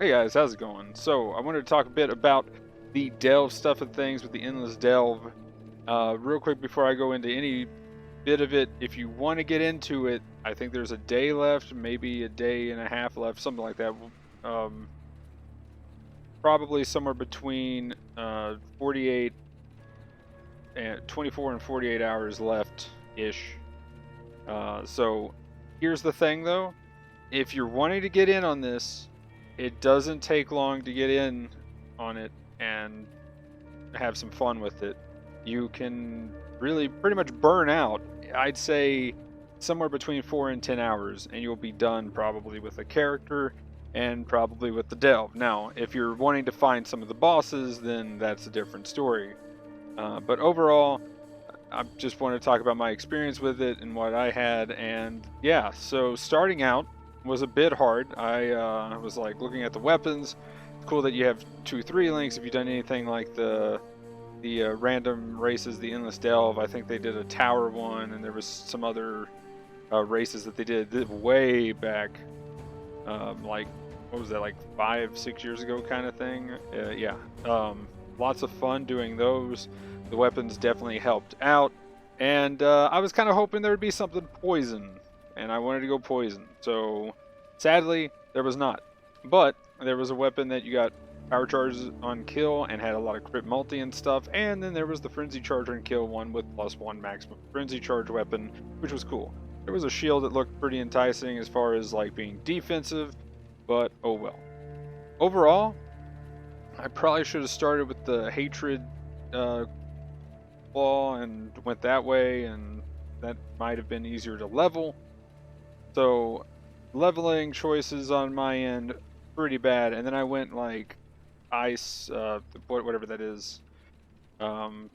Hey guys, how's it going? So, I wanted to talk a bit about the delve stuff and things with the endless delve. Real quick before I go into any bit of it, if you want to get into it, I think there's a day left, maybe a day and a half left, something like that. Um, Probably somewhere between 48 and 24 and 48 hours left-ish. So, here's the thing though. If you're wanting to get in on this, it doesn't take long to get in on it and have some fun with it. You can really pretty much burn out. I'd say somewhere between 4 and 10 hours, and you'll be done probably with a character and probably with the delve. Now, if you're wanting to find some of the bosses, then that's a different story. But overall, I just want to talk about my experience with it and what I had. And yeah, so starting out was a bit hard. I was like looking at the weapons. It's cool that you have 2-3 links. If you've done anything like the random races, the endless delve, I think they did a tower one, and there was some other races that they did way back, like what was that, like 5-6 years ago, kind of thing. Yeah, lots of fun doing those. The weapons definitely helped out, and I was kind of hoping there would be something poison, and I wanted to go poison. So sadly, there was not. But there was a weapon that you got power charges on kill and had a lot of crit multi and stuff, and then there was the frenzy charge on kill one with +1 maximum frenzy charge weapon, which was cool. There was a shield that looked pretty enticing as far as like being defensive, but oh well. Overall, I probably should have started with the hatred claw and went that way, and that might have been easier to level. So leveling choices on my end pretty bad, and then I went like ice, whatever that is, um,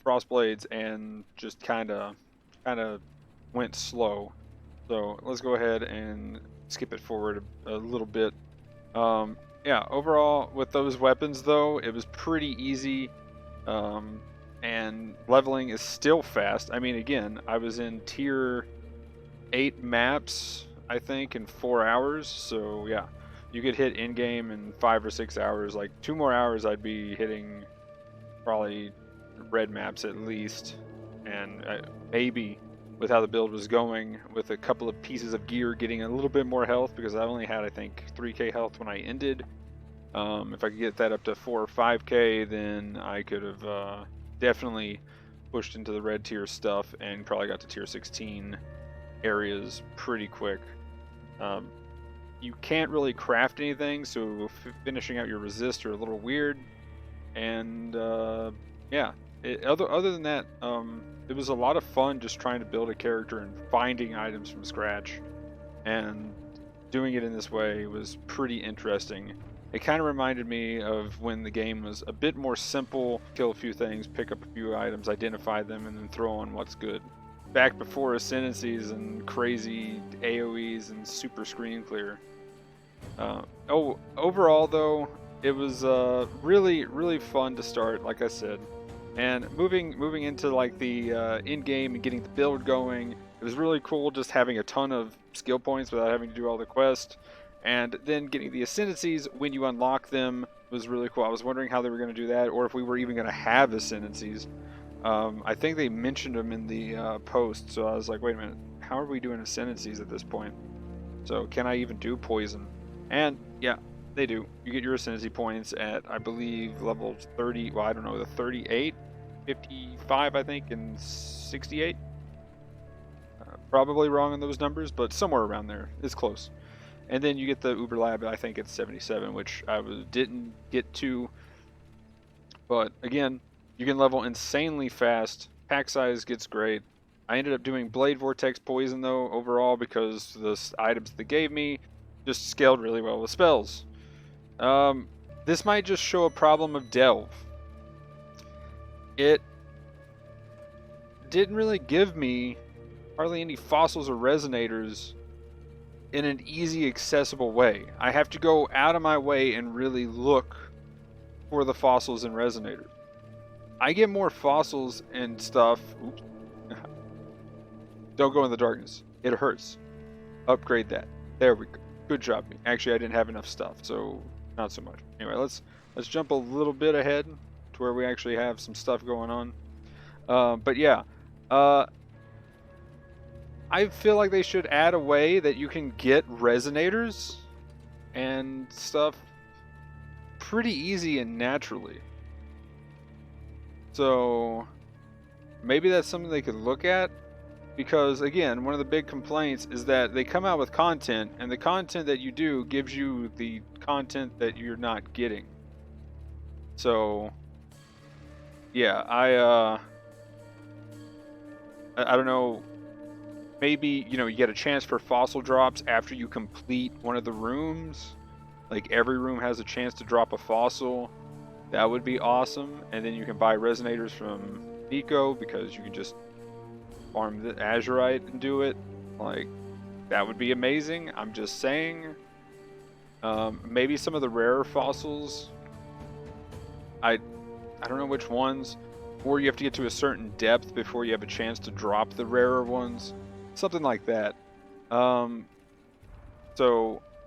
frost blades, and just kind of went slow. So let's go ahead and skip it forward a little bit. Yeah, overall with those weapons though, it was pretty easy. And leveling is still fast. I mean, again, I was in tier 8 maps, I think, in 4 hours. So yeah, you could hit in game in 5 or 6 hours. Like 2 more hours, I'd be hitting probably red maps at least, and maybe with how the build was going, with a couple of pieces of gear, getting a little bit more health, because I only had, I think, 3k health when I ended. If I could get that up to 4 or 5k, then I could have definitely pushed into the red tier stuff and probably got to tier 16 areas pretty quick. You can't really craft anything, so finishing out your resist are a little weird. And yeah, other than that, it was a lot of fun just trying to build a character and finding items from scratch, and doing it in this way was pretty interesting. It kind of reminded me of when the game was a bit more simple: kill a few things, pick up a few items, identify them, and then throw on what's good. Back before ascendancies and crazy AoEs and super screen clear. Overall though, it was really fun to start, like I said. And moving into like the in-game and getting the build going, it was really cool just having a ton of skill points without having to do all the quests. And then getting the ascendancies when you unlock them was really cool. I was wondering how they were going to do that, or if we were even going to have ascendancies. I think they mentioned them in the post, so I was like, wait a minute, how are we doing ascendancies at this point? So can I even do poison? And yeah, they do. You get your ascendancy points at, I believe, level 30, well, I don't know, the 38, 55, I think, and 68. Probably wrong on those numbers, but somewhere around there. It's close. And then you get the Uber Lab, I think it's 77, which I didn't get to. But again, you can level insanely fast. Pack size gets great. I ended up doing Blade Vortex Poison, though, overall, because the items they gave me just scaled really well with spells. This might just show a problem of Delve. It didn't really give me hardly any fossils or resonators in an easy, accessible way. I have to go out of my way and really look for the fossils and resonators. I get more fossils and stuff. Oops. Don't go in the darkness. It hurts. Upgrade that. There we go. Good job. Actually, I didn't have enough stuff, so not so much. Anyway, let's jump a little bit ahead to where we actually have some stuff going on. But yeah, I feel like they should add a way that you can get resonators and stuff pretty easy and naturally. So maybe that's something they could look at, because again, one of the big complaints is that they come out with content, and the content that you do gives you the content that you're not getting. So yeah, I don't know, maybe, you know, you get a chance for fossil drops after you complete one of the rooms. Like every room has a chance to drop a fossil. That would be awesome. And then you can buy resonators from Nico, because you can just farm the azurite and do it. Like, that would be amazing. I'm just saying. Maybe some of the rarer fossils, I don't know which ones, or you have to get to a certain depth before you have a chance to drop the rarer ones, something like that. So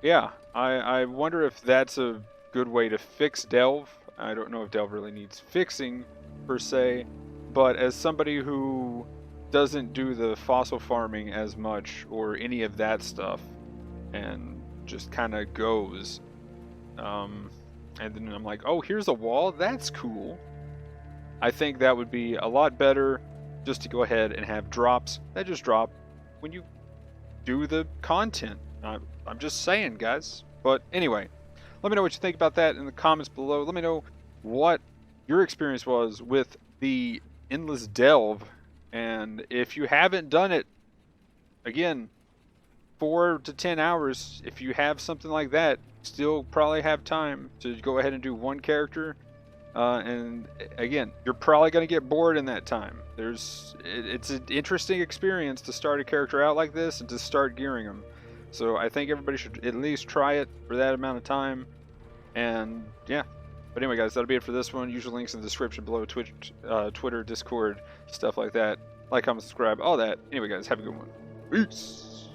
yeah, I wonder if that's a good way to fix Delve. I don't know if Delve really needs fixing per se, but as somebody who doesn't do the fossil farming as much or any of that stuff, and just kind of goes, and then I'm like, oh, here's a wall, that's cool. I think that would be a lot better just to go ahead and have drops that just drop when you do the content. I'm just saying, guys. But anyway, let me know what you think about that in the comments below. Let me know what your experience was with the Endless Delve. And if you haven't done it, again, 4 to 10 hours, if you have something like that, still probably have time to go ahead and do one character. And again, you're probably going to get bored in that time. It's an interesting experience to start a character out like this and to start gearing them. So I think everybody should at least try it for that amount of time. And yeah. But anyway, guys, that'll be it for this one. Usual links in the description below: Twitch, Twitter, Discord, stuff like that. Like, comment, subscribe, all that. Anyway, guys, have a good one. Peace.